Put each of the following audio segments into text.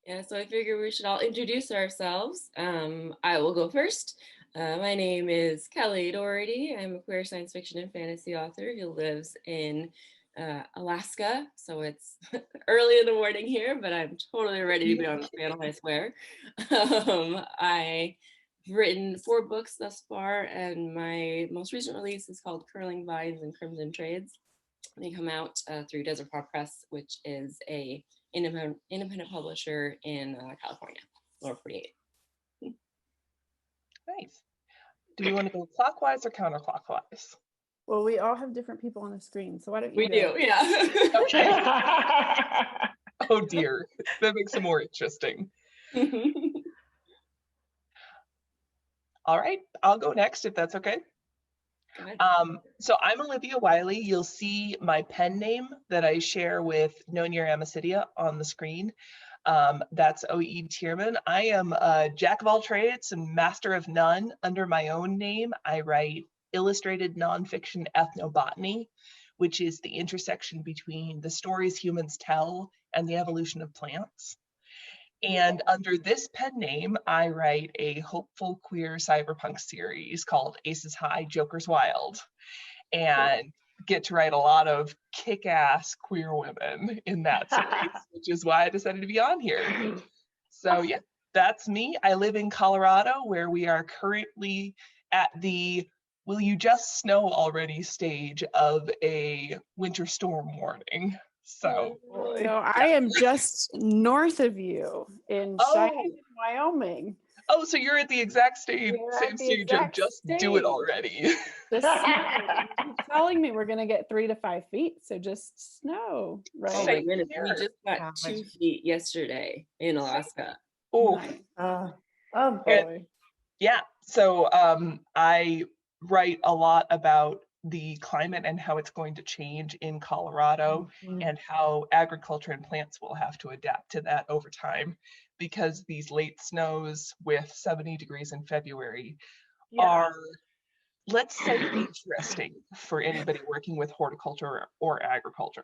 Yeah, so I figure we should all introduce ourselves. I will go first. My name is Kellie Doherty. I'm a queer science fiction and fantasy author who lives in Alaska. So it's early in the morning here, but I'm totally ready to be on the panel, I swear. I've written 4 books thus far, and my most recent release is called Curling Vines and Crimson Trades. They come out through Desert Paw Press, which is a independent publisher in California, Lower 48. Nice. Do we want to go clockwise or counterclockwise? Well, we all have different people on the screen, so why don't you We do, yeah. Okay. Oh dear, that makes it more interesting. All right, I'll go next if that's okay. So I'm Olivia Wiley. You'll see my pen name that I share with No Near Amicidia on the screen. That's O.E. Tierman. I am a jack of all trades and master of none. Under my own name, I write illustrated nonfiction ethnobotany, which is the intersection between the stories humans tell and the evolution of plants. And under this pen name, I write a hopeful queer cyberpunk series called Aces High, Jokers Wild, and get to write a lot of kick-ass queer women in that series, which is why I decided to be on here. So yeah, that's me. I live in Colorado, where we are currently at the will you just snow already stage of a winter storm warning. So I am just north of you in Cheyenne, Wyoming. Oh, so you're at the exact same stage of just do it already. The snow. You're telling me we're gonna get 3 to 5 feet, so just snow, right? Oh my goodness, we just got 2 feet yesterday in Alaska. Oh, oh boy. Yeah, so I write a lot about the climate and how it's going to change in Colorado and how agriculture and plants will have to adapt to that over time, because these late snows with 70 degrees in February are, let's say, interesting for anybody working with horticulture or agriculture.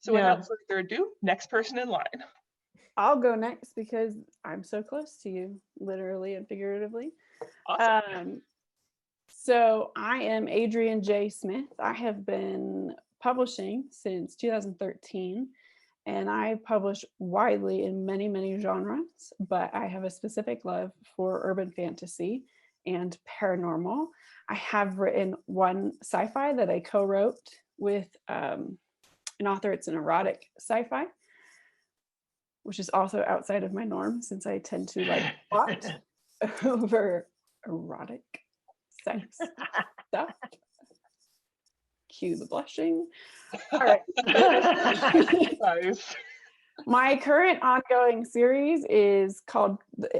So without further ado, next person in line. I'll go next because I'm so close to you, literally and figuratively. Awesome. So I am Adrian J Smith. I have been publishing since 2013, and I publish widely in many, many genres, but I have a specific love for urban fantasy and paranormal. I have written one sci-fi that I co-wrote with an author. It's an erotic sci-fi, which is also outside of my norm since I tend to like plot over erotic sex stuff. Cue the blushing. All right. Nice. My current ongoing series is called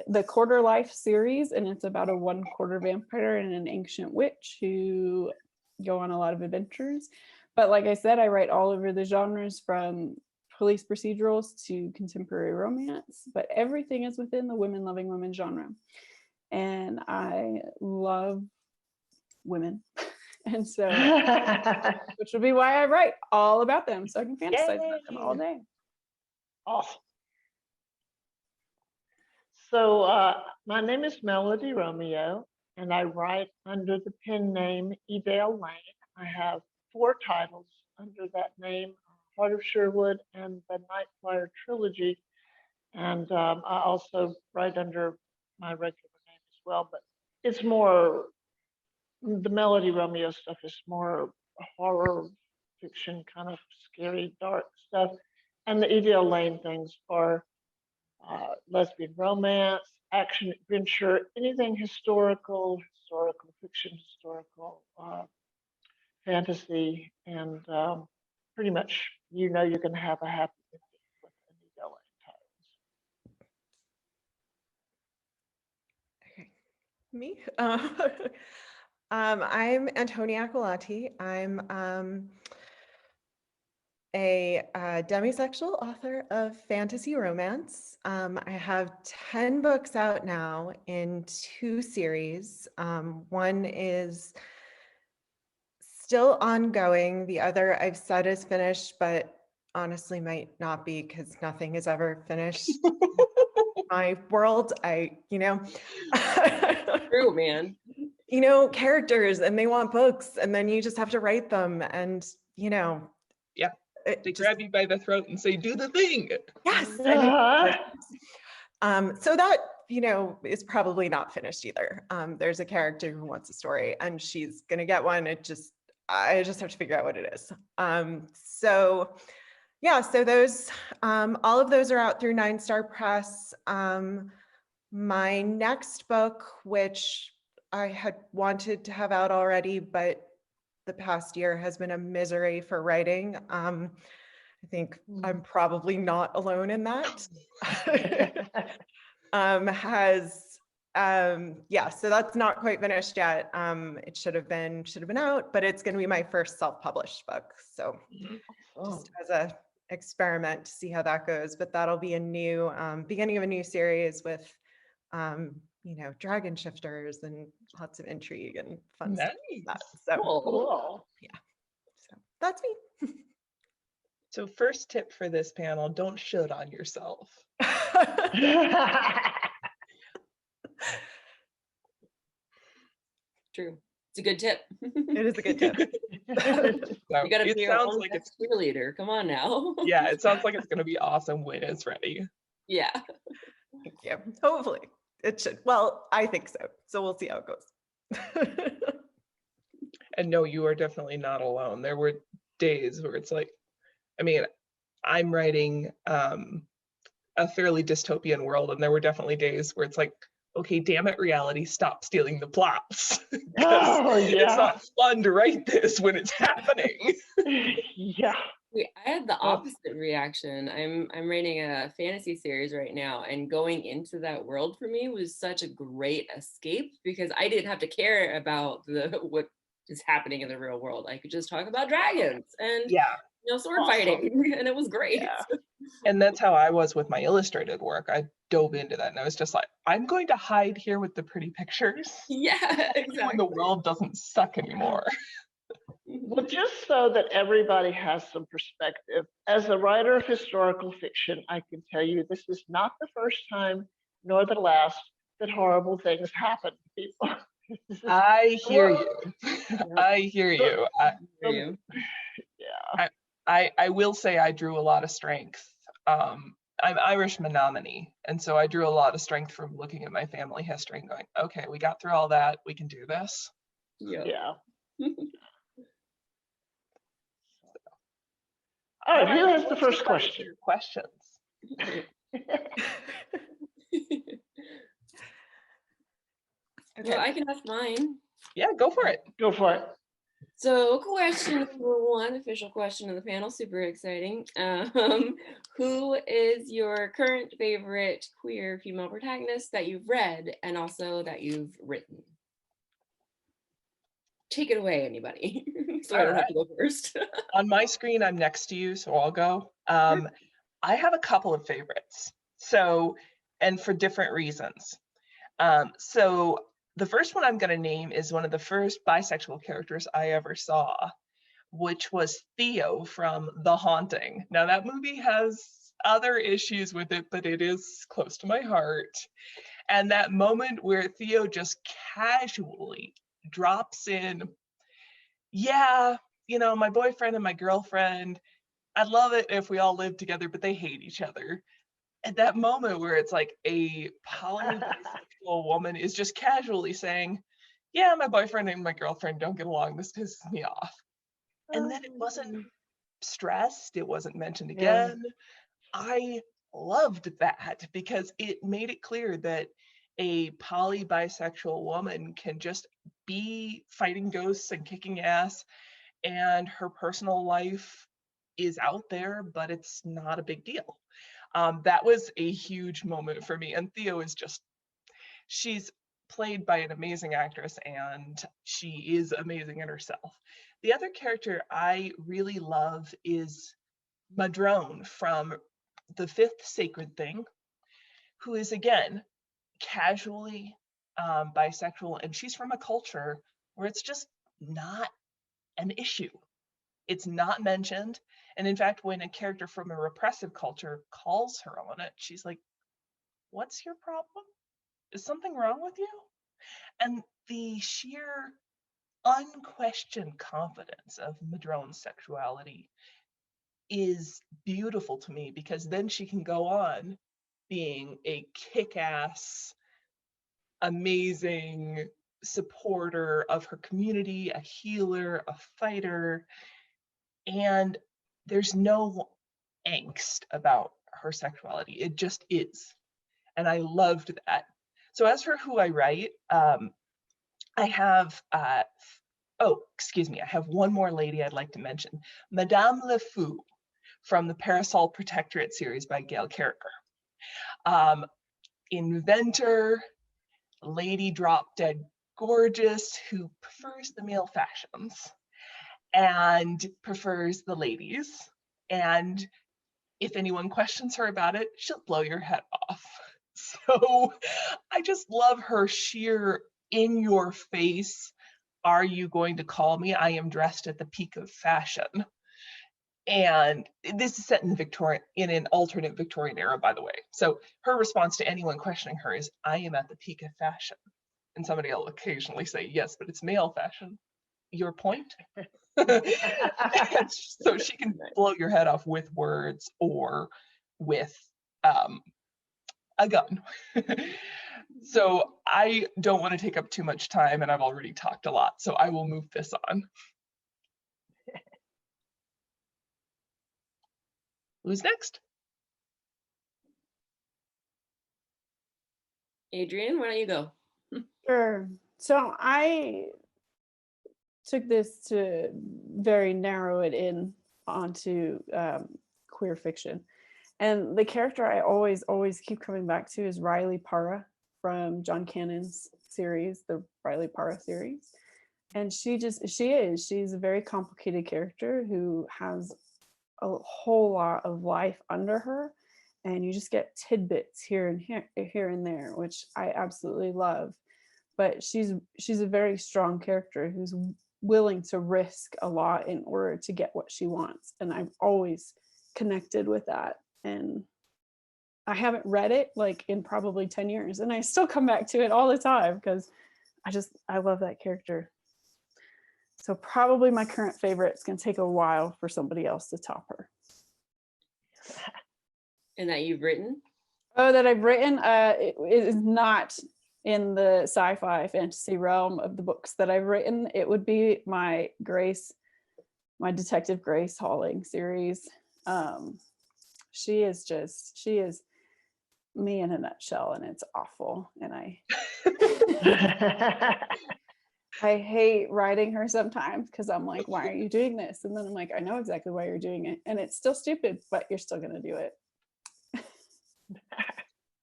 the Quarter Life series, and it's about a 1/4 vampire and an ancient witch who go on a lot of adventures. But like I said, I write all over the genres from police procedurals to contemporary romance, but everything is within the women loving women genre. And I love women. And so, which would be why I write all about them, so I can fantasize about them all day. Awesome. So my name is Melodie Romeo, and I write under the pen name Edale Lane. I have 4 titles under that name: Heart of Sherwood and the Nightflyer trilogy. And I also write under my regular name as well, but it's more, the Melodie Romeo stuff is more horror fiction, kind of scary, dark stuff. And the Edale Lane things are lesbian romance, action adventure, anything historical fiction, historical fantasy, and pretty much you're going to have a happy ending with the Edale Lane titles. Okay. Me? I'm Antonia Aquilante. I'm a demisexual author of fantasy romance. I have 10 books out now in 2 series. One is still ongoing. The other I've said is finished, but honestly might not be because nothing is ever finished. my world, True, man. characters, and they want books, and then you just have to write them, and Yeah, they grab you by the throat and say, do the thing. Yes. So that, is probably not finished either. There's a character who wants a story, and she's gonna get one. I just have to figure out what it is. So those, all of those are out through 9 Star Press. My next book, which I had wanted to have out already, but the past year has been a misery for writing. I think I'm probably not alone in that. So that's not quite finished yet. It should have been out, but it's going to be my first self-published book. So just as a experiment to see how that goes, but that'll be a new beginning of a new series with dragon shifters and lots of intrigue and fun stuff like that. So Cool. Yeah, so that's me. So first tip for this panel, don't should on yourself. True. It's a good tip. It is a good tip. You gotta be your own best cheerleader. Come on now. Yeah, it sounds like it's gonna be awesome when it's ready. Yeah. Thank you. Hopefully it should. Well, I think so. So we'll see how it goes. And no, you are definitely not alone. There were days where it's like, I'm writing a fairly dystopian world, and there were definitely days where it's like, okay, damn it, reality, stop stealing the plots. It's not fun to write this when it's happening. Yeah. Wait, I had the opposite reaction. I'm writing a fantasy series right now, and going into that world for me was such a great escape because I didn't have to care about what is happening in the real world. I could just talk about dragons and sword fighting, and it was great. Yeah. And that's how I was with my illustrated work. I dove into that, and I was just like, I'm going to hide here with the pretty pictures. Yeah, exactly. When the world doesn't suck anymore. Well, just so that everybody has some perspective, as a writer of historical fiction, I can tell you this is not the first time nor the last that horrible things happen to people. I hear you. I hear you. I will say I drew a lot of strength. I'm Irish Menominee, and so I drew a lot of strength from looking at my family history and going, okay, we got through all that. We can do this. Yeah. All right, who has the first question? Questions. Okay. Well, I can ask mine. Yeah, go for it. Go for it. So question number 1, official question of the panel, super exciting. Who is your current favorite queer female protagonist that you've read and also that you've written? Take it away, anybody. So I don't have to go first. On my screen, I'm next to you, so I'll go. I have a couple of favorites. And for different reasons. So the first one I'm going to name is one of the first bisexual characters I ever saw, which was Theo from The Haunting. Now that movie has other issues with it, but it is close to my heart. And that moment where Theo just casually drops in, my boyfriend and my girlfriend, I'd love it if we all lived together, but they hate each other. At that moment where it's like a polybisexual woman is just casually saying, yeah, my boyfriend and my girlfriend don't get along, this pisses me off. And then it wasn't stressed, it wasn't mentioned again. I loved that because it made it clear that a polybisexual woman can just be fighting ghosts and kicking ass, and her personal life is out there, but it's not a big deal. That was a huge moment for me. And Theo is she's played by an amazing actress, and she is amazing in herself. The other character I really love is Madrone from The Fifth Sacred Thing, who is, again, casually bisexual, and she's from a culture where it's just not an issue. It's not mentioned. And in fact, when a character from a repressive culture calls her on it, she's like, what's your problem? Is something wrong with you? And the sheer unquestioned confidence of Madrone's sexuality is beautiful to me, because then she can go on being a kick-ass, amazing supporter of her community, a healer, a fighter, and there's no angst about her sexuality. It just is. And I loved that. So as for who I write, I have, I have one more lady I'd like to mention. Madame Le Fou from the Parasol Protectorate series by Gail Carricker. Inventor, lady drop dead gorgeous, who prefers the male fashions and prefers the ladies. And if anyone questions her about it, she'll blow your head off. So I just love her sheer in your face, are you going to call me? I am dressed at the peak of fashion. And this is set in an alternate Victorian era, by the way. So her response to anyone questioning her is, I am at the peak of fashion. And somebody will occasionally say, yes, but it's male fashion. Your point? So she can blow your head off with words or with a gun. So I don't want to take up too much time, and I've already talked a lot, so I will move this on. Who's next? Adrian, why don't you go? Sure. So I took this to very narrow it in onto queer fiction. And the character I always keep coming back to is Riley Parra from John Cannon's series, the Riley Parra series. And she's a very complicated character who has a whole lot of life under her. And you just get tidbits here and there, which I absolutely love. But she's a very strong character who's willing to risk a lot in order to get what she wants. And I've always connected with that. And I haven't read it like in probably 10 years. And I still come back to it all the time because I love that character. So probably my current favorite. It's going to take a while for somebody else to top her. And that you've written? Oh, that I've written? It is not in the sci-fi fantasy realm of the books that I've written. It would be my Detective Grace Halling series. She is me in a nutshell, and it's awful. And I hate writing her sometimes because I'm like, why are you doing this? And then I'm like, I know exactly why you're doing it. And it's still stupid, but you're still going to do it.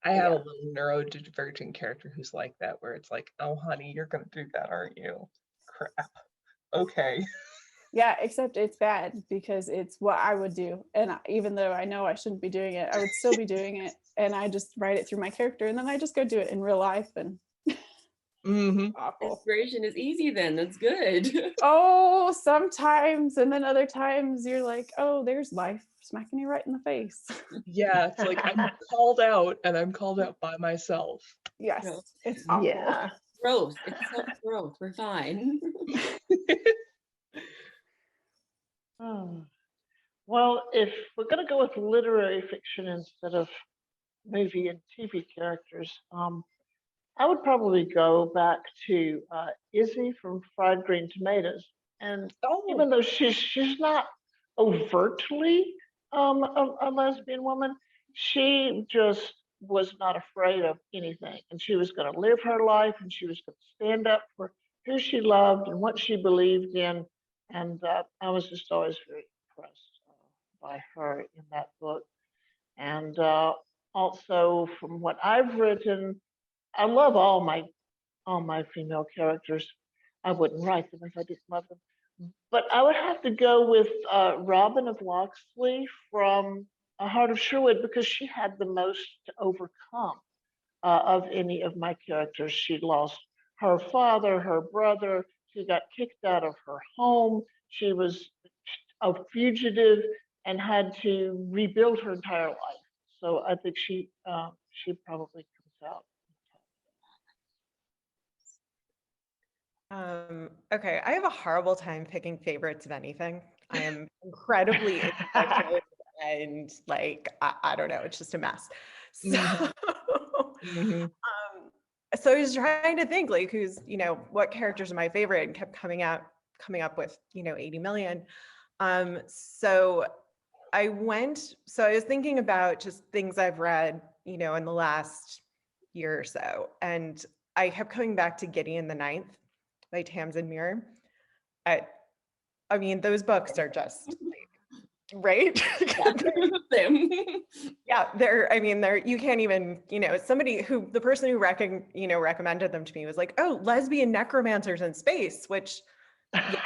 I have a little neurodivergent character who's like that, where it's like, oh, honey, you're going to do that, aren't you? Crap. Okay. Yeah, except it's bad because it's what I would do. And even though I know I shouldn't be doing it, I would still be doing it. And I just write it through my character. And then I just go do it in real life. And awful. Inspiration is easy then. That's good. Oh, sometimes. And then other times you're like, oh, there's life smacking you right in the face. Yeah, it's like I'm called out, and I'm called out by myself. Yes, No. it's awful. Yeah. Growth. It's self-growth. We're fine. Well, if we're going to go with literary fiction instead of movie and TV characters, I would probably go back to Izzy from Fried Green Tomatoes. And even though she's not overtly a lesbian woman, she just was not afraid of anything. And she was going to live her life, and she was going to stand up for who she loved and what she believed in. And I was just always very impressed by her in that book. And also from what I've written, I love all my female characters. I wouldn't write them if I didn't love them. But I would have to go with Robin of Locksley from A Heart of Sherwood, because she had the most to overcome of any of my characters. She lost her father, her brother. She got kicked out of her home. She was a fugitive and had to rebuild her entire life. So I think she she probably comes out. Okay, I have a horrible time picking favorites of anything. I am incredibly indecisive and like I don't know, it's just a mess. So, so I was trying to think like who's, what characters are my favorite and kept coming up with, 80 million. So I was thinking about just things I've read, in the last year or so. And I kept coming back to Gideon the Ninth by Tamsin Muir. I mean, those books are just right. Yeah, they're you can't even, the person who recommended them to me was like, oh, lesbian necromancers in space, which yeah,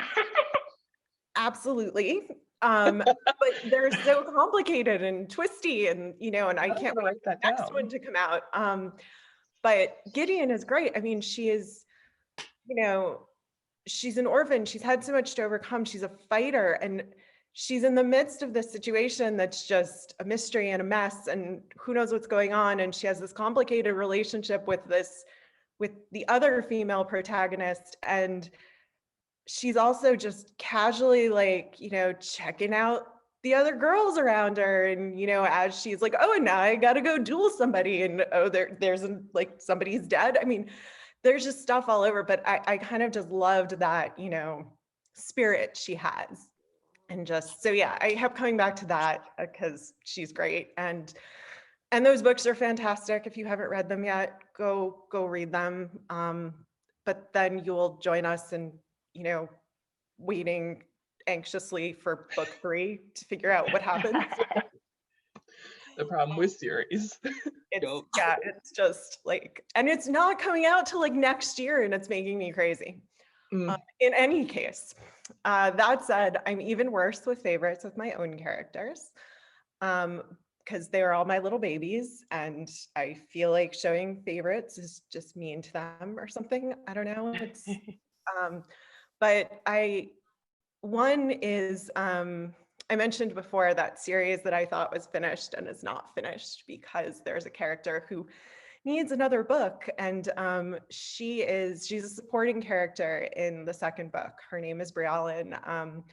absolutely. But they're so complicated and twisty and, and I can't wait for the next one to come out. But Gideon is great. I mean, she is, she's an orphan. She's had so much to overcome. She's a fighter and she's in the midst of this situation that's just a mystery and a mess and who knows what's going on. And she has this complicated relationship with the other female protagonist. And she's also just casually like, checking out the other girls around her. And, as she's like, oh, and now I got to go duel somebody. And oh, there's like somebody's dead. I mean, there's just stuff all over, but I kind of just loved that, spirit she has. And just, so yeah, I kept coming back to that because she's great. And those books are fantastic. If you haven't read them yet, go read them. But then you'll join us in, waiting anxiously for book 3 to figure out what happens. The problem with series. It's just like, and it's not coming out till like next year and it's making me crazy. In any case, that said, I'm even worse with favorites with my own characters because they're all my little babies and I feel like showing favorites is just mean to them or something. I don't know. It's but one is I mentioned before that series that I thought was finished and is not finished because there's a character who needs another book. And she's a supporting character in the second book. Her name is Brialyn.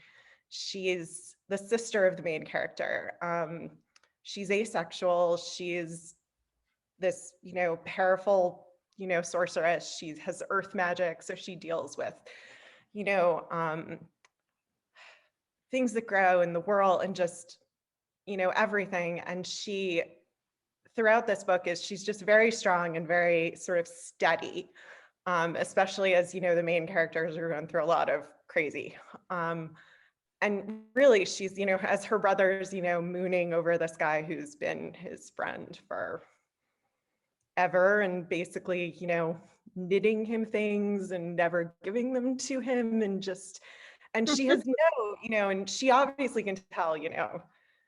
She's the sister of the main character. She's asexual. She's this, powerful, sorceress. She has earth magic. So she deals with, things that grow in the world and just, everything. And she, throughout this book, she's just very strong and very sort of steady, especially as, the main characters are going through a lot of crazy. And really she's, as her brother's, mooning over this guy who's been his friend for ever and basically, knitting him things and never giving them to him and she has and she obviously can tell,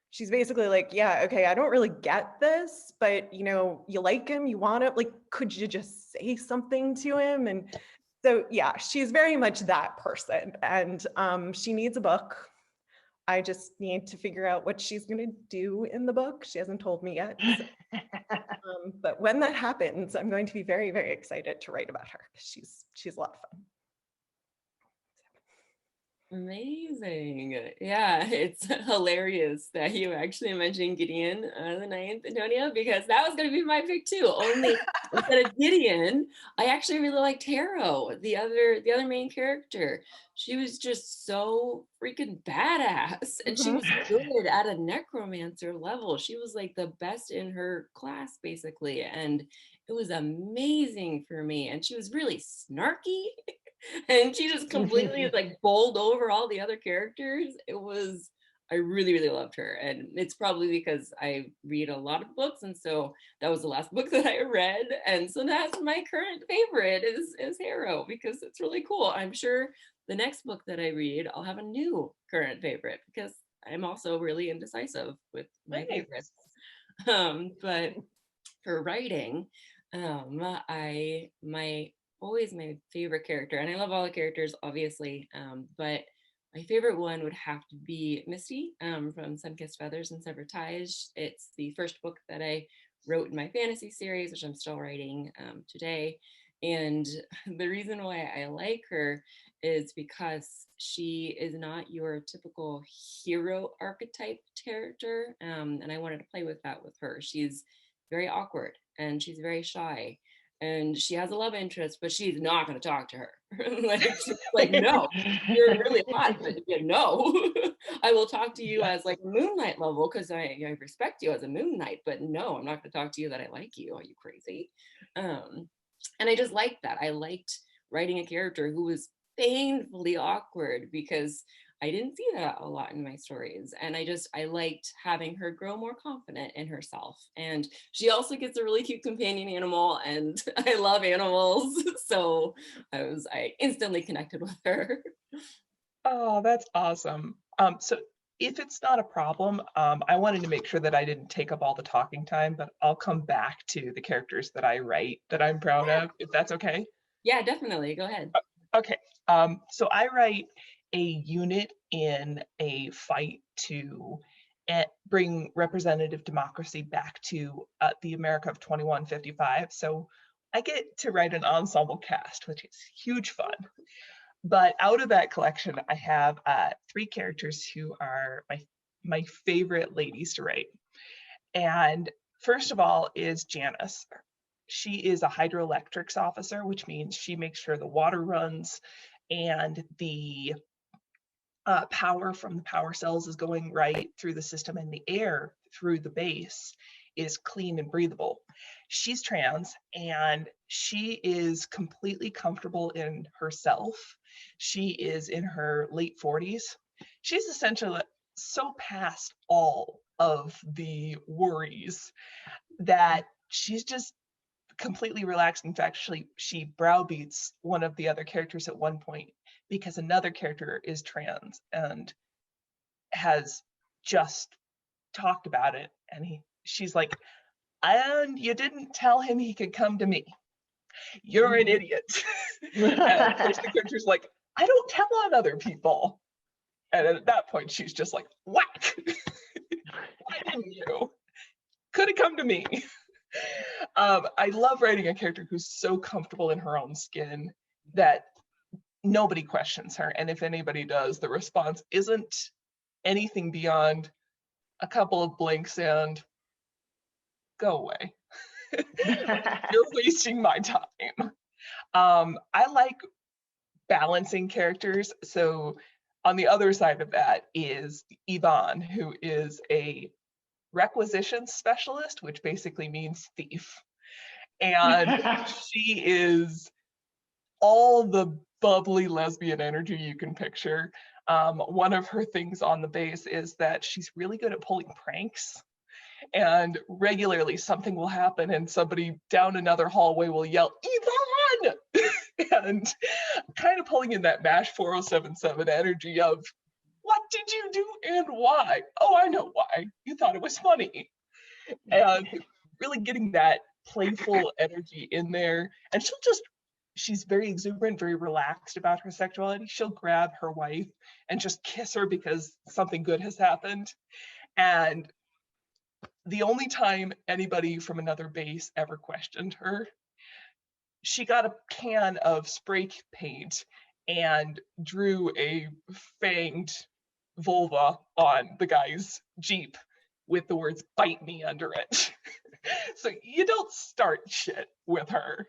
she's basically like, yeah, okay, I don't really get this, but you like him, you want it, like, could you just say something to him? And so, yeah, she's very much that person. And she needs a book. I just need to figure out what she's going to do in the book. She hasn't told me yet. So, but when that happens, I'm going to be very, very excited to write about her. She's a lot of fun. Amazing. Yeah, it's hilarious that you actually mentioned Gideon the Ninth, Antonia, because that was going to be my pick too. Only instead of Gideon, I actually really liked Harrow, the other main character. She was just so freaking badass, and she was good at a necromancer level. She was like the best in her class, basically, and it was amazing for me. And she was really snarky. And she just completely like bowled over all the other characters. I really, really loved her. And it's probably because I read a lot of books. And so that was the last book that I read. And so that's my current favorite is Harrow, because it's really cool. I'm sure the next book that I read, I'll have a new current favorite because I'm also really indecisive with my favorites. But for writing, always my favorite character, and I love all the characters obviously, but my favorite one would have to be Misty from Sun-Kissed Feathers and Severed Ties. It's the first book that I wrote in my fantasy series, which I'm still writing today. And the reason why I like her is because she is not your typical hero archetype character. And I wanted to play with that with her. She's very awkward and she's very shy. And she has a love interest, but she's not going to talk to her. like, no, you're really hot, but no, I will talk to you as like Moonlight level because I respect you as a Moon Knight, but no, I'm not going to talk to you that I like you. Are you crazy? And I just liked that. I liked writing a character who was painfully awkward because I didn't see that a lot in my stories. And I liked having her grow more confident in herself. And she also gets a really cute companion animal, and I love animals. So I instantly connected with her. Oh, that's awesome. So if it's not a problem, I wanted to make sure that I didn't take up all the talking time, but I'll come back to the characters that I write that I'm proud of, if that's okay. Yeah, definitely. Go ahead. Okay. So I write a unit in a fight to bring representative democracy back to the America of 2155. So I get to write an ensemble cast, which is huge fun. But out of that collection, I have 3 characters who are my favorite ladies to write. And first of all is Janice. She is a hydroelectrics officer, which means she makes sure the water runs and the power from the power cells is going right through the system, and the air through the base is clean and breathable. She's trans and she is completely comfortable in herself. She is in her late 40s. She's essentially so past all of the worries that she's just completely relaxed. In fact, she browbeats one of the other characters at one point because another character is trans and has just talked about it, and she's like, and you didn't tell him he could come to me. You're an idiot. And of course the character's like, I don't tell on other people. And at that point she's just like, whack. Why didn't you? Could have come to me. I love writing a character who's so comfortable in her own skin that nobody questions her. And if anybody does, the response isn't anything beyond a couple of blinks and go away. You're wasting my time. I like balancing characters. So on the other side of that is Yvonne, who is a requisition specialist, which basically means thief. And she is all the bubbly lesbian energy you can picture. One of her things on the base is that she's really good at pulling pranks. And regularly something will happen and somebody down another hallway will yell, Yvonne! And kind of pulling in that MASH 4077 energy of, what did you do and why? Oh, I know why. You thought it was funny. And really getting that playful energy in there. And she's very exuberant, very relaxed about her sexuality. She'll grab her wife and just kiss her because something good has happened. And the only time anybody from another base ever questioned her, she got a can of spray paint and drew a fanged vulva on the guy's Jeep with the words "bite me" under it. So you don't start shit with her.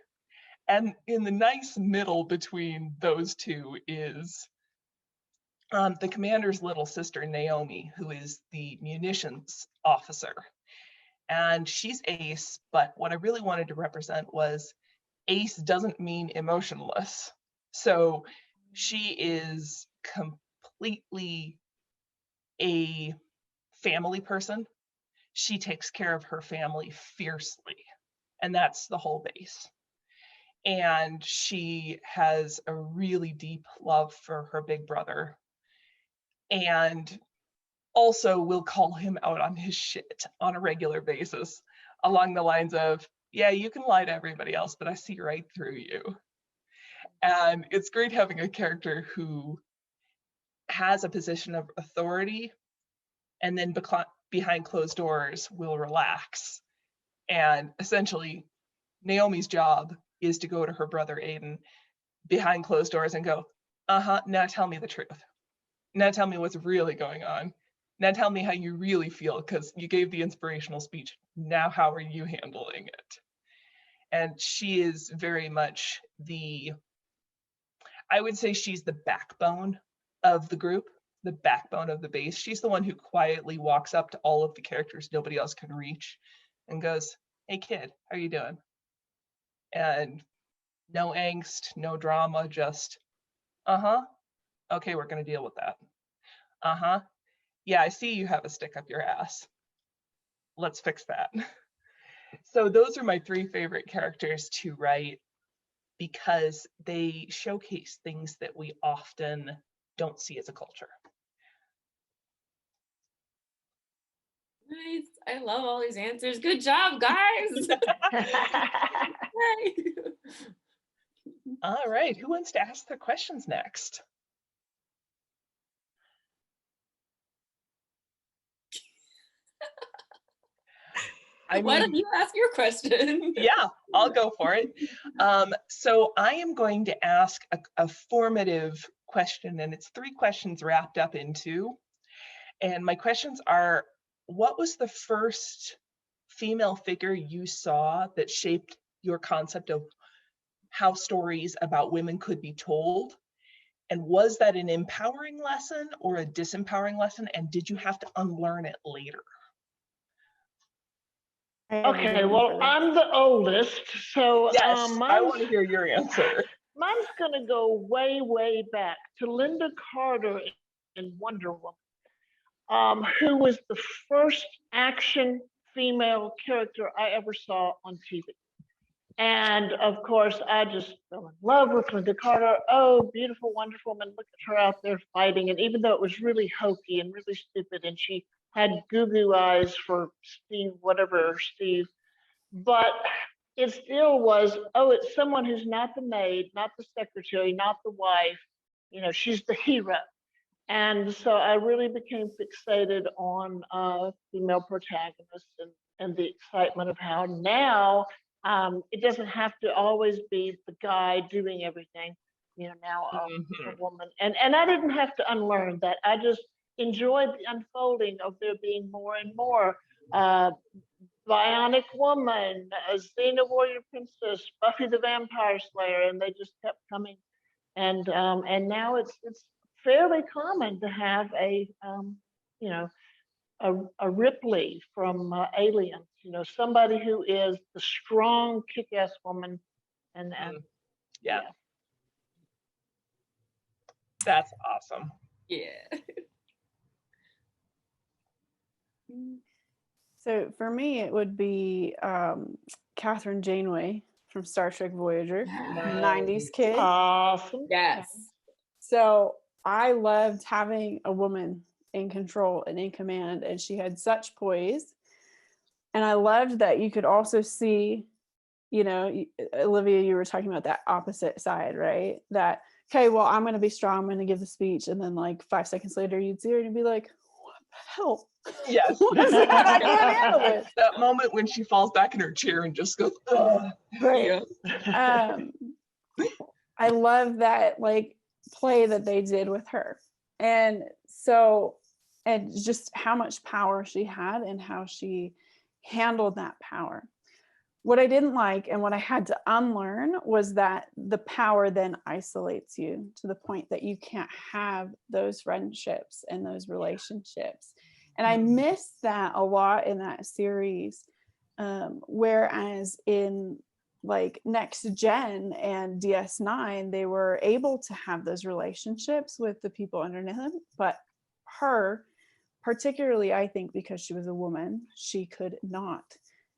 And in the nice middle between those two is the commander's little sister, Naomi, who is the munitions officer. And she's ace, but what I really wanted to represent was ace doesn't mean emotionless. So she is completely a family person. She takes care of her family fiercely, and that's the whole base. And she has a really deep love for her big brother, and also will call him out on his shit on a regular basis, along the lines of, yeah, you can lie to everybody else, but I see right through you. And it's great having a character who has a position of authority and then behind closed doors will relax And essentially, Naomi's job is to go to her brother Aiden behind closed doors and go, now tell me the truth. Now tell me what's really going on. Now tell me how you really feel, because you gave the inspirational speech. Now how are you handling it? And she is very much I would say she's the backbone of the group, the backbone of the base. She's the one who quietly walks up to all of the characters nobody else can reach and goes, hey kid, how are you doing? And no angst, no drama, just, okay, we're gonna deal with that. Yeah, I see you have a stick up your ass. Let's fix that. So those are my 3 favorite characters to write, because they showcase things that we often don't see as a culture. Nice. I love all these answers. Good job, guys. All right, who wants to ask their questions next? Why don't you ask your question? Yeah, I'll go for it. So I am going to ask a formative question, and it's 3 questions wrapped up in 2. And my questions are, what was the first female figure you saw that shaped your concept of how stories about women could be told? And was that an empowering lesson or a disempowering lesson? And did you have to unlearn it later? Okay, well, I'm the oldest, so yes, I want to hear your answer. Mine's going to go way, way back to Linda Carter in Wonder Woman, who was the first action female character I ever saw on TV. And of course, I just fell in love with Linda Carter. Oh, beautiful, wonderful woman. Look at her out there fighting. And even though it was really hokey and really stupid, and she had goo-goo eyes for Steve, but it still was, oh, it's someone who's not the maid, not the secretary, not the wife. You know, she's the hero. And so I really became fixated on female protagonists and the excitement of how now it doesn't have to always be the guy doing everything. You know, now a woman. And I didn't have to unlearn that. I just enjoyed the unfolding of there being more and more. Bionic Woman, Xena Warrior Princess, Buffy the Vampire Slayer, and they just kept coming. And now it's fairly common to have a Ripley from Aliens, you know, somebody who is the strong, kick-ass woman, and yeah, that's awesome. Yeah. So for me, it would be Catherine Janeway from Star Trek Voyager, 90s kid. Awesome. Yes. So I loved having a woman in control and in command, and she had such poise. And I loved that you could also see, you know, Olivia, you were talking about that opposite side, right? That, okay, well, I'm going to be strong, I'm going to give the speech. And then like 5 seconds later, you'd see her and you'd be like, what the hell? Yes. I can't handle it. That moment when she falls back in her chair and just goes, ugh. Right. I love that like play that they did with her. And so, and just how much power she had and how she handled that power. What I didn't like and what I had to unlearn was that the power then isolates you to the point that you can't have those friendships and those relationships. And I missed that a lot in that series. Whereas in like Next Gen and DS9, they were able to have those relationships with the people underneath them. But her, particularly, I think because she was a woman, she could not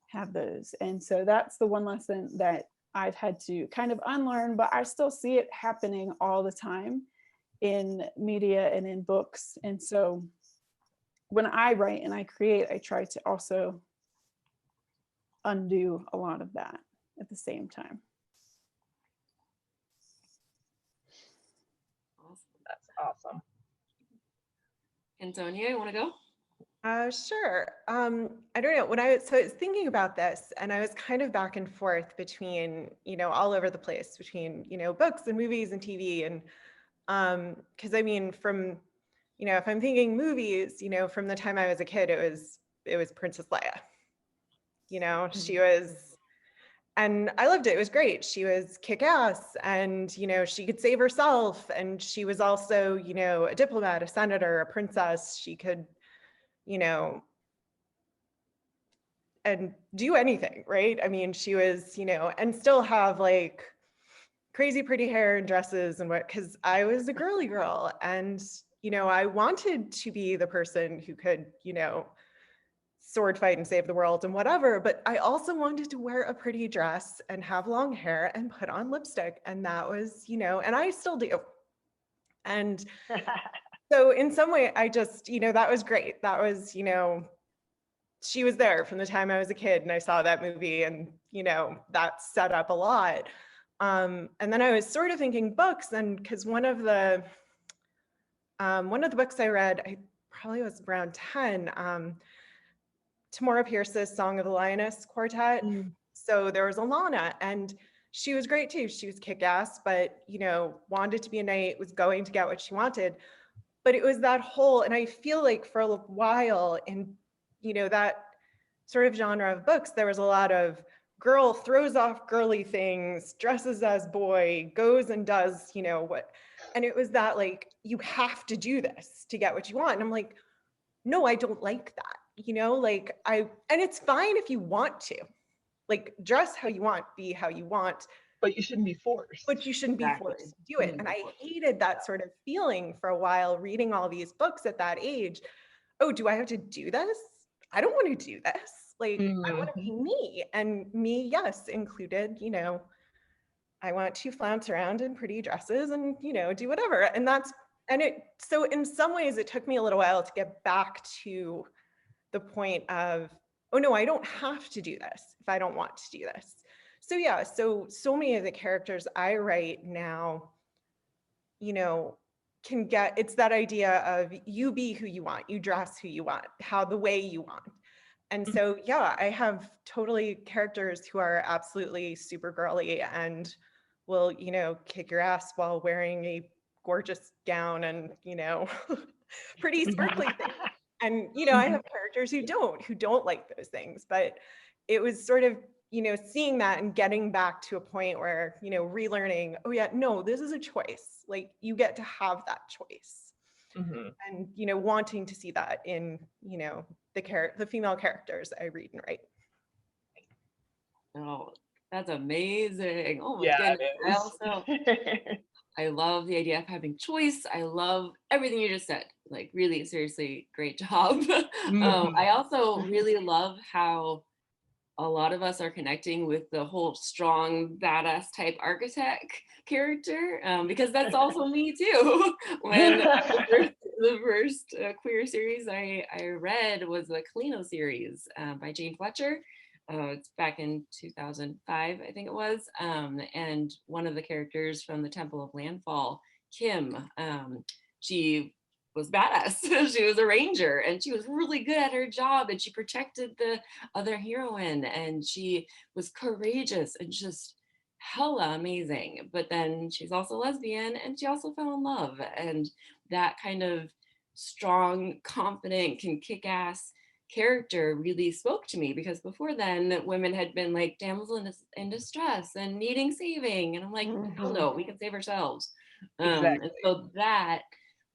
have those. And so that's the one lesson that I've had to kind of unlearn, but I still see it happening all the time in media and in books. And so when I write and I create, I try to also undo a lot of that at the same time. That's awesome. Antonia, you want to go? Sure. I don't know. When I was thinking about this, and I was kind of back and forth between, all over the place between, books and movies and TV, and because I mean, from, if I'm thinking movies, from the time I was a kid, it was Princess Leia. She was, and I loved it. It was great. She was kick-ass, and she could save herself, and she was also, a diplomat, a senator, a princess. She could, and do anything, right? I mean, she was, and still have like crazy pretty hair and dresses and what, because I was a girly girl, and I wanted to be the person who could, sword fight and save the world and whatever, but I also wanted to wear a pretty dress and have long hair and put on lipstick, and that was, and I still do. And so in some way, I just, that was great. That was, she was there from the time I was a kid, and I saw that movie, and that set up a lot. And then I was sort of thinking books, and because one of the books I read, I probably was around 10, Tamora Pierce's Song of the Lioness Quartet. So there was Alana, and she was great too. She was kick-ass, but wanted to be a knight, was going to get what she wanted. But it was that whole, and I feel like for a while in that sort of genre of books, there was a lot of girl throws off girly things, dresses as boy, goes and does, what. And it was that like, you have to do this to get what you want. And I'm like, no, I don't like that, like and it's fine if you want to, like, dress how you want, be how you want. But you shouldn't be forced. But you shouldn't be forced to do it. And I hated that sort of feeling for a while, reading all these books at that age. Oh, do I have to do this? I don't want to do this. Like, I want to be me. And me, yes, included, I want to flounce around in pretty dresses and, do whatever. And so in some ways, it took me a little while to get back to the point of, oh no, I don't have to do this if I don't want to do this. So yeah, so many of the characters I write now, can get, it's that idea of you be who you want, you dress who you want, how the way you want. And so, yeah, I have totally characters who are absolutely super girly and will, kick your ass while wearing a gorgeous gown and, pretty sparkly things. And, I have characters who don't like those things, but it was sort of, seeing that and getting back to a point where, relearning, oh yeah, no, this is a choice. Like, you get to have that choice. And, wanting to see that in, the female characters I read and write. Oh, that's amazing. Oh my Yeah, goodness. I love the idea of having choice. I love everything you just said. Like, really, seriously, great job. I also really love how a lot of us are connecting with the whole strong, badass type architect character, because that's also me too. When the first queer series I read was the Kalino series by Jane Fletcher. It's back in 2005, I think it was. And one of the characters from the Temple of Landfall, Kim, she was badass. She was a ranger, and she was really good at her job, and she protected the other heroine, and she was courageous and just hella amazing. But then she's also lesbian, and she also fell in love, and that kind of strong, confident, can kick ass character really spoke to me, because before then women had been like damsel in distress and needing saving, and I'm like, hell no, we can save ourselves. Exactly. And so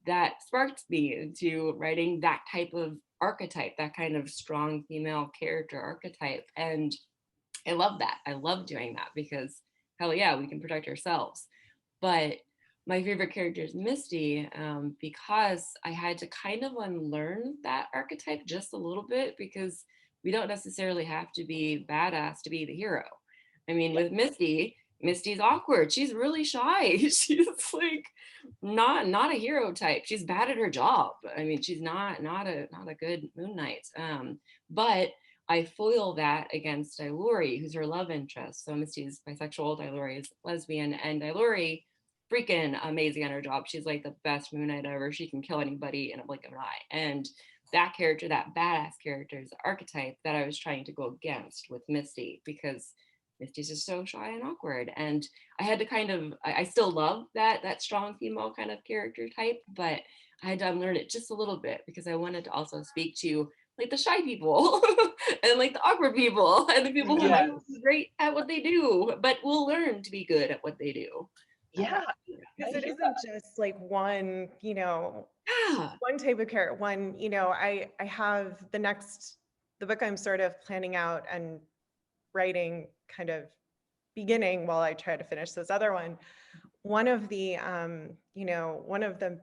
that sparked me into writing that type of archetype, that kind of strong female character archetype. And I love that. I love doing that, because hell yeah, we can protect ourselves. But my favorite character is Misty, because I had to kind of unlearn that archetype just a little bit, because we don't necessarily have to be badass to be the hero. I mean, with Misty's awkward. She's really shy. She's like not a hero type. She's bad at her job. I mean, she's not a good Moon Knight. But I foil that against Dilori, who's her love interest. So Misty's bisexual, Dilori is lesbian, and Dilori freaking amazing at her job. She's like the best Moon Knight ever. She can kill anybody in a blink of an eye. And that character, that badass character, is the archetype that I was trying to go against with Misty, because Misty's just so shy and awkward. And I had to kind of, I still love that strong female kind of character type, but I had to unlearn it just a little bit because I wanted to also speak to like the shy people and like the awkward people and the people who might not be great at what they do, but will learn to be good at what they do. Yeah. Because it isn't just like one, you know, one type of character, one, you know, I have the book I'm sort of planning out and writing kind of beginning while I try to finish this other one. One of the, you know, one of the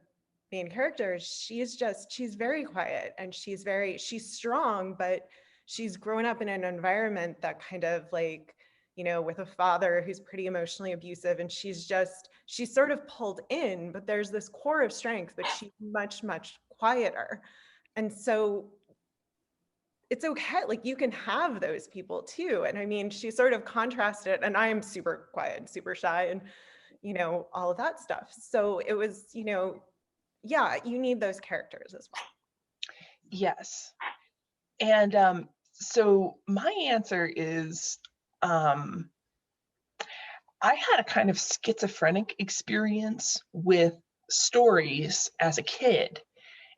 main characters, she's very quiet and she's strong, but she's grown up in an environment that kind of like, you know, with a father who's pretty emotionally abusive, and she's sort of pulled in, but there's this core of strength, but she's much, much quieter. And so it's okay, like you can have those people too. And I mean, she sort of contrasted, and I am super quiet, super shy, and, you know, all of that stuff. So it was, you know, yeah, you need those characters as well. Yes. And so my answer is, I had a kind of schizophrenic experience with stories as a kid,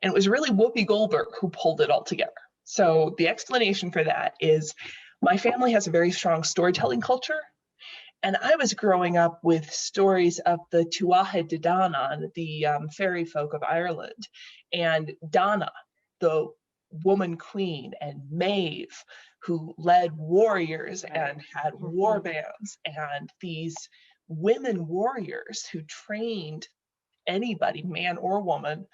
and it was really Whoopi Goldberg who pulled it all together. So the explanation for that is my family has a very strong storytelling culture, and I was growing up with stories of the Tuatha De Danann, the fairy folk of Ireland, and Donna, the woman queen, and Maeve, who led warriors and had war bands, and these women warriors who trained anybody, man or woman,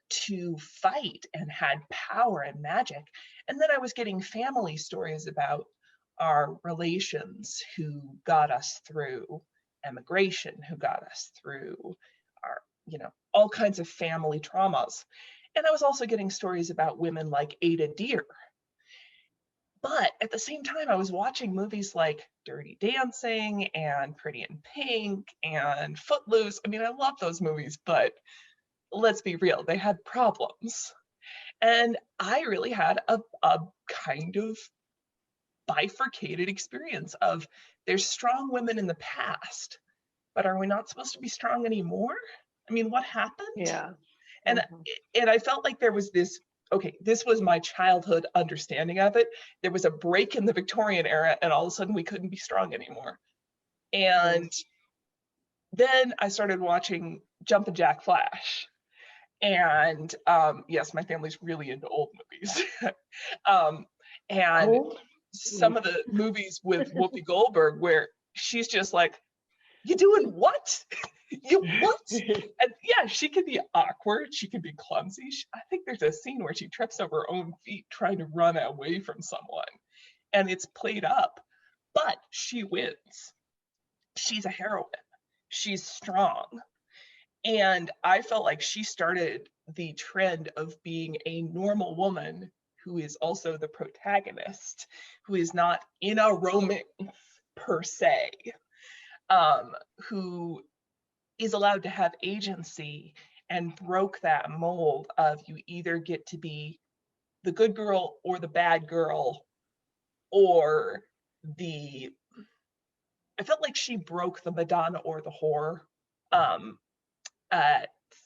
to fight and had power and magic. And then I was getting family stories about our relations who got us through emigration, who got us through our, you know, all kinds of family traumas. And I was also getting stories about women like Ada Deer. But at the same time, I was watching movies like Dirty Dancing and Pretty in Pink and Footloose. I mean, I love those movies, but let's be real, they had problems. And I really had a kind of bifurcated experience of there's strong women in the past, but are we not supposed to be strong anymore? I mean, what happened? Yeah. And and I felt like there was this, okay, this was my childhood understanding of it. There was a break in the Victorian era, and all of a sudden we couldn't be strong anymore. And then I started watching Jumpin' Jack Flash. And yes, my family's really into old movies. And some of the movies with Whoopi Goldberg where she's just like, you doing what? You what? And yeah, she can be awkward, she can be clumsy. I think there's a scene where she trips over her own feet trying to run away from someone, and it's played up, but she wins. She's a heroine, she's strong. And I felt like she started the trend of being a normal woman who is also the protagonist, who is not in a romance per se, who is allowed to have agency, and broke that mold of you either get to be the good girl or the bad girl, or I felt like she broke the Madonna or the whore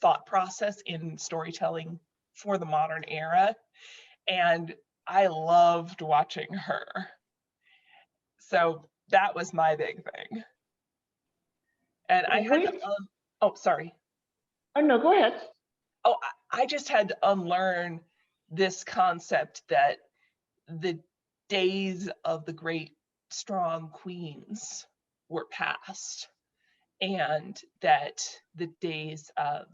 thought process in storytelling for the modern era. And I loved watching her. So that was my big thing. And I had to, oh, sorry. Oh, no, go ahead. Oh, I just had to unlearn this concept that the days of the great strong queens were past, and that the days of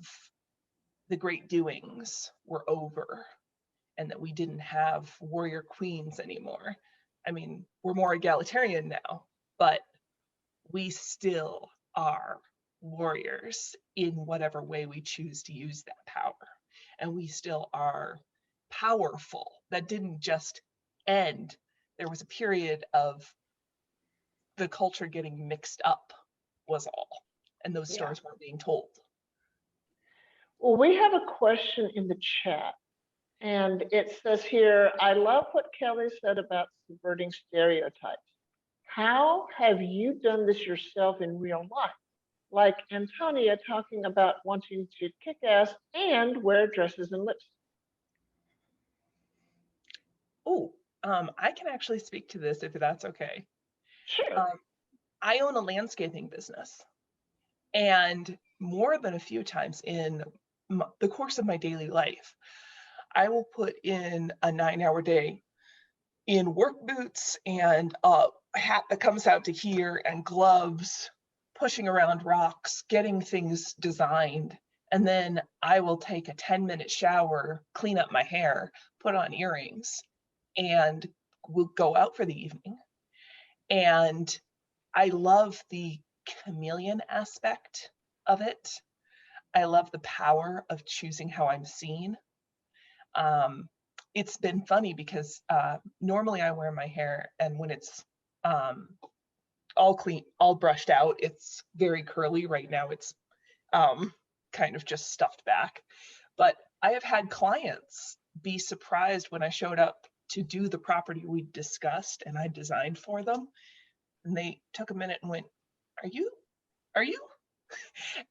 the great doings were over, and that we didn't have warrior queens anymore. I mean, we're more egalitarian now, but we still are warriors in whatever way we choose to use that power. And we still are powerful. That didn't just end. There was a period of the culture getting mixed up, was all. And those stories weren't being told. Well, we have a question in the chat. And it says here, I love what Kellie said about subverting stereotypes. How have you done this yourself in real life? Like Antonia talking about wanting to kick ass and wear dresses and lipstick. Oh, I can actually speak to this if that's okay. Sure. I own a landscaping business, and more than a few times in the course of my daily life, I will put in a 9-hour day in work boots and a hat that comes out to here and gloves, pushing around rocks, getting things designed. And then I will take a 10-minute shower, clean up my hair, put on earrings, and we'll go out for the evening. And I love the chameleon aspect of it. I love the power of choosing how I'm seen. It's been funny because normally I wear my hair, and when it's all clean, all brushed out, it's very curly. Right now it's kind of just stuffed back. But I have had clients be surprised when I showed up to do the property we discussed and I designed for them. And they took a minute and went, are you?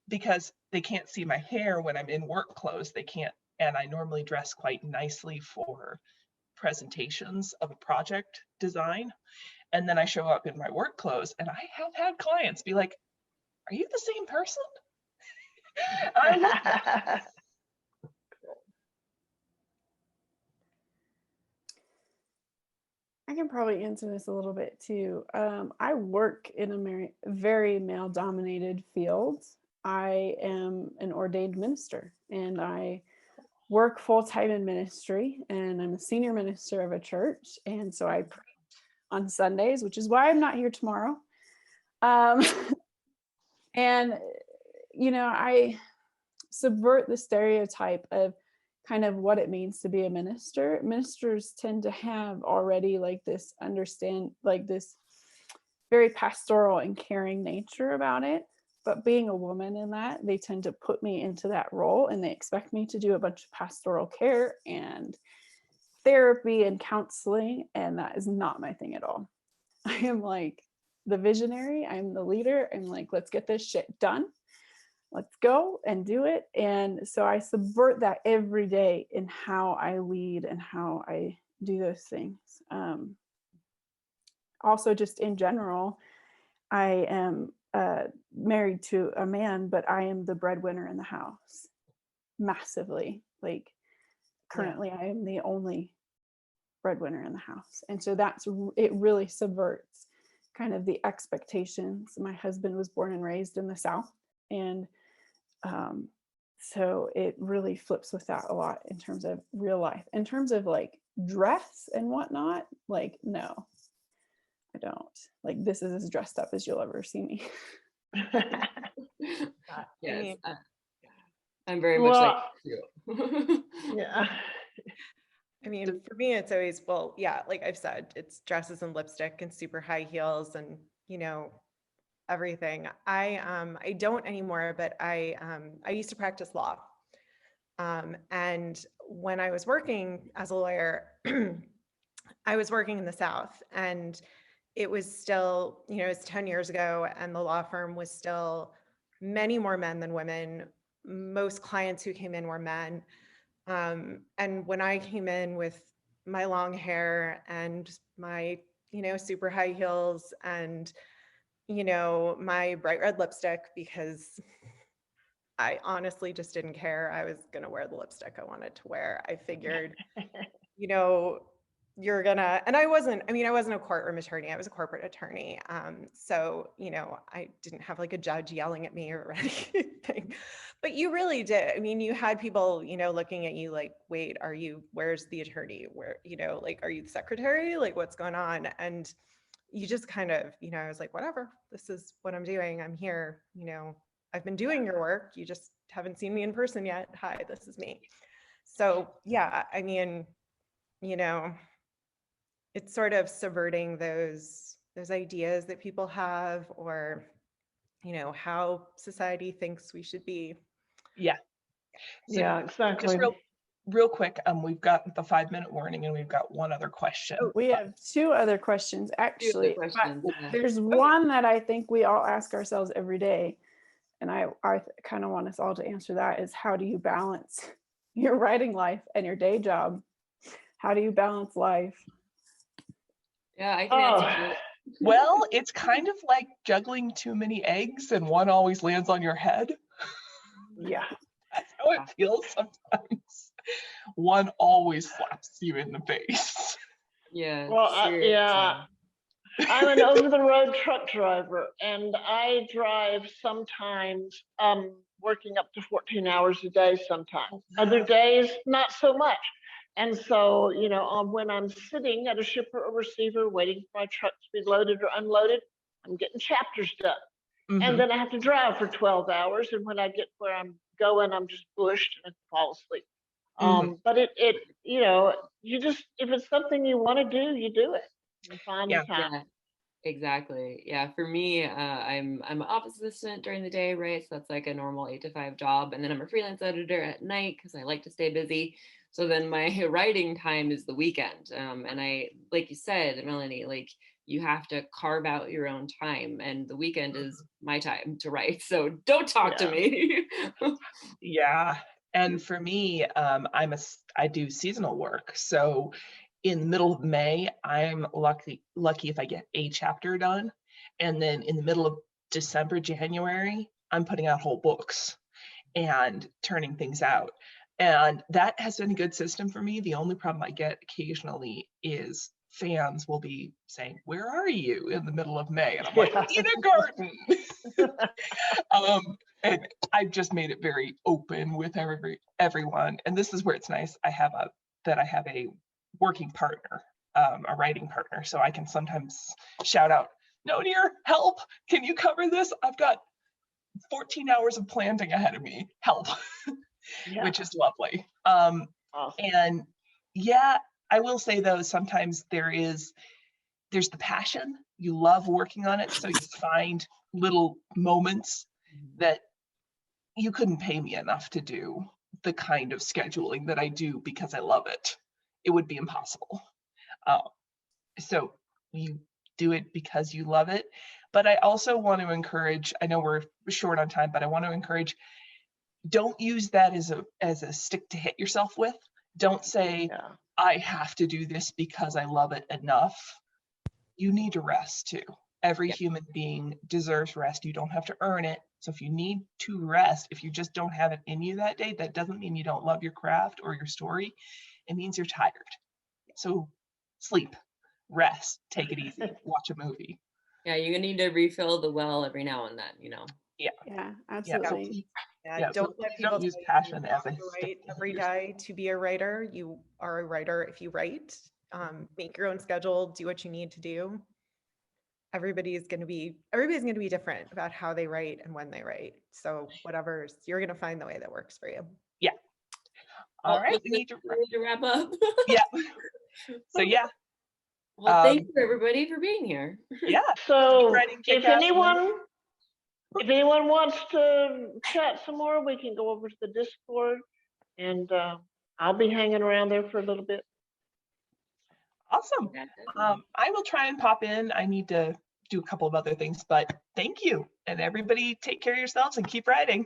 Because they can't see my hair when I'm in work clothes. They can't. And I normally dress quite nicely for presentations of a project design. And then I show up in my work clothes, and I have had clients be like, are you the same person? I love that. I can probably answer this a little bit too. I work in a very male-dominated field. I am an ordained minister, and I work full-time in ministry, and I'm a senior minister of a church, and so I preach on Sundays, which is why I'm not here tomorrow. And you know, I subvert the stereotype of kind of what it means to be a minister. Ministers tend to have already like this this very pastoral and caring nature about it. But being a woman in that, they tend to put me into that role, and they expect me to do a bunch of pastoral care and therapy and counseling. And that is not my thing at all. I am like the visionary. I'm the leader. I'm like, let's get this shit done. Let's go and do it. And so I subvert that every day in how I lead and how I do those things. Also, just in general, I am married to a man, but I am the breadwinner in the house massively. Like currently, I am the only breadwinner in the house. And so it really subverts kind of the expectations. My husband was born and raised in the South. And so it really flips with that a lot in terms of real life. In terms of like dress and whatnot, like, no, I don't. Like, this is as dressed up as you'll ever see me. Yes, I'm very much like you. Yeah. I mean, for me, it's always, well, yeah, like I've said, it's dresses and lipstick and super high heels and, you know, everything. I don't anymore, but I used to practice law. And when I was working as a lawyer, I was working in the South, and it was still, you know, it's 10 years ago, and the law firm was still many more men than women. Most clients who came in were men. And when I came in with my long hair and my, you know, super high heels and, you know, my bright red lipstick, because I honestly just didn't care. I was going to wear the lipstick I wanted to wear. I figured, you know, you're gonna, and I wasn't a courtroom attorney. I was a corporate attorney. So, you know, I didn't have like a judge yelling at me or anything, but you really did. I mean, you had people, you know, looking at you like, wait, where's the attorney? Where, you know, like, are you the secretary? Like, what's going on? And you just kind of, you know, I was like, whatever, this is what I'm doing. I'm here, you know, I've been doing your work. You just haven't seen me in person yet. Hi, this is me. So yeah, I mean, you know, it's sort of subverting those ideas that people have, or, you know, how society thinks we should be. Yeah. So yeah, exactly. real quick, we've got the 5-minute warning and we've got one other question. We have 2 other questions, actually. questions, But yeah. there's one that I think we all ask ourselves every day, and I kind of want us all to answer that, is how do you balance your writing life and your day job? How do you balance life? Yeah, I can answer it. Well, it's kind of like juggling too many eggs and one always lands on your head. Yeah. That's how it feels sometimes. One always slaps you in the face. Yeah. Well, yeah. I'm an over-the-road truck driver, and I drive sometimes working up to 14 hours a day sometimes. Other days, not so much. And so, you know, when I'm sitting at a shipper or receiver waiting for my truck to be loaded or unloaded, I'm getting chapters done. And then I have to drive for 12 hours. And when I get where I'm going, I'm just bushed and fall asleep. But it, you know, you just, if it's something you want to do, you do it. You find the time. Yeah, exactly. Yeah, for me, I'm an office assistant during the day, right? So that's like a normal 8 to 5 job, and then I'm a freelance editor at night because I like to stay busy. So then my writing time is the weekend, and I, like you said, Melanie, like you have to carve out your own time, and the weekend is my time to write. So don't talk to me. Yeah, and for me, I do seasonal work, so in the middle of May, I'm lucky if I get a chapter done. And then in the middle of December, January, I'm putting out whole books and turning things out. And that has been a good system for me. The only problem I get occasionally is fans will be saying, "Where are you?" in the middle of May. And I'm like, "In a garden." And I've just made it very open with everyone. And this is where it's nice. I have a working partner, a writing partner, so I can sometimes shout out, "No, dear, help! Can you cover this? I've got 14 hours of planting ahead of me. Help!" Which is lovely. Awesome. And yeah, I will say though, sometimes there's the passion. You love working on it, so you find little moments that you couldn't pay me enough to do the kind of scheduling that I do because I love it. It would be impossible. So you do it because you love it. But I also want to encourage, I know we're short on time, but I want to encourage, don't use that as a stick to hit yourself with. Don't say, I have to do this because I love it enough. You need to rest too. Every human being deserves rest. You don't have to earn it. So if you need to rest, if you just don't have it in you that day, that doesn't mean you don't love your craft or your story. It means you're tired. So sleep, rest, take it easy, watch a movie. Yeah, you need to refill the well every now and then, you know. Yeah, absolutely. Don't let people use passion as a write every day to be a writer. You are a writer if you write. Make your own schedule, do what you need to do. Everybody's going to be different about how they write and when they write. So you're going to find the way that works for you. Yeah. All right, we need to wrap up. Yeah. So yeah. Well, thank you everybody for being here. Yeah. So if anyone wants to chat some more, we can go over to the Discord, and I'll be hanging around there for a little bit. Awesome. I will try and pop in. I need to do a couple of other things, but thank you. And everybody take care of yourselves and keep writing.